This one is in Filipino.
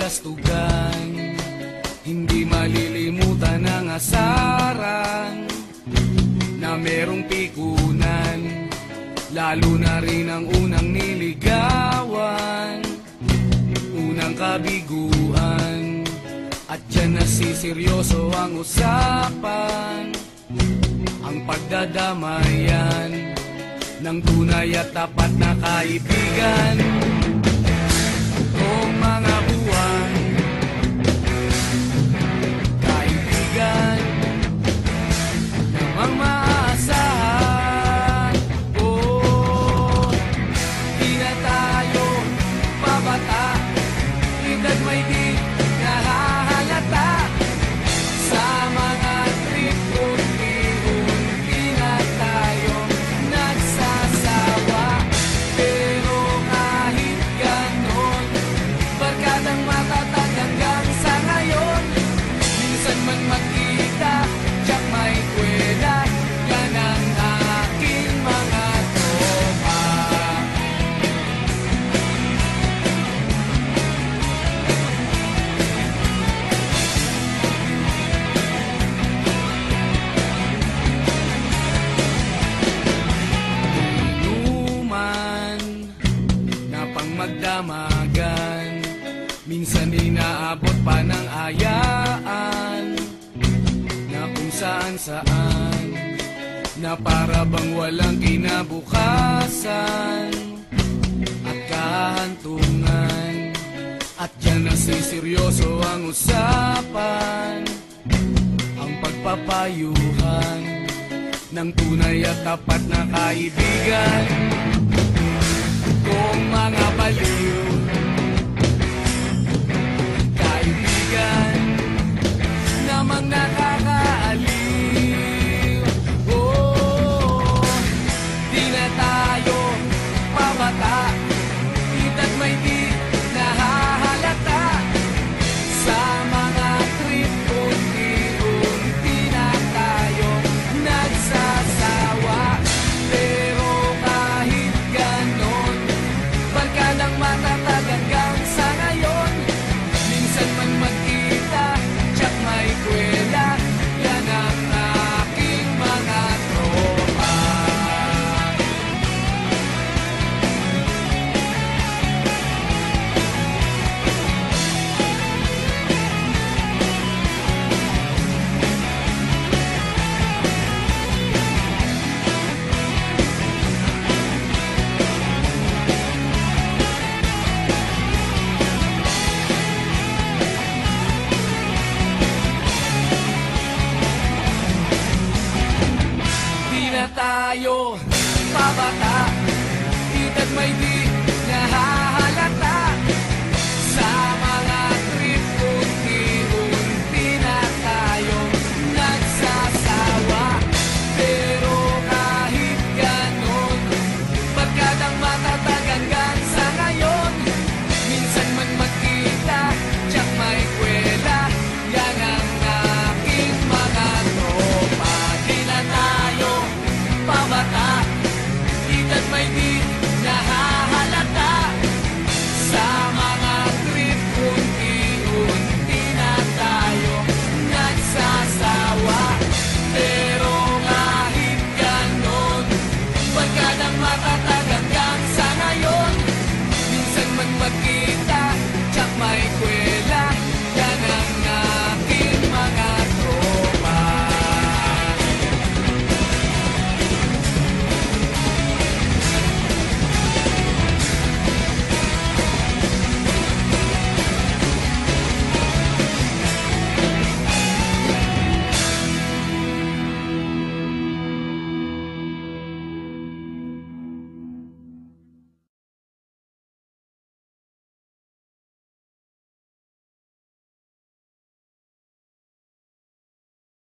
kastugan, hindi malilimutan ang asaran na merong pikunan, lalo na rin ang unang niligawan, unang kabiguan. At dyan nasiseryoso ang usapan, ang pagdadamayan ng tunay at tapat na kaibigan. Kung mga buwan, kaibigan namang maaasahan. Oh, di na tayo pabata, edad may di nahahalata. Sa mga trip unti-unti na tayo nagsasawa. Pero kahit ganon, barkadang matatag hanggang sa ngayon. Minsan man magkita, tiyak may kwela, yan ang aking mga tropa. Inuman na pang magdamagan, minsan inaabot pa ng ayaan, na kung saan-saan, na para bang walang kinabukasan at kahantungan. At dyan nasiseryoso ang usapan, ang pagpapayuhan ng tunay at tapat na kaibigan. Kung mga baliw, kaibigan namang nakakaaliw. Oh, di na tayo pabata, edad may di nahahalata. Sa mga trip unti-unti na tayo nagsasawa. Pero kahit ganon, barkadang matatag hanggang sa ngayon. Minsan man magkita, tiyak may kwela, yan ang aking mga tropa. Di na tayo pabata, edad may di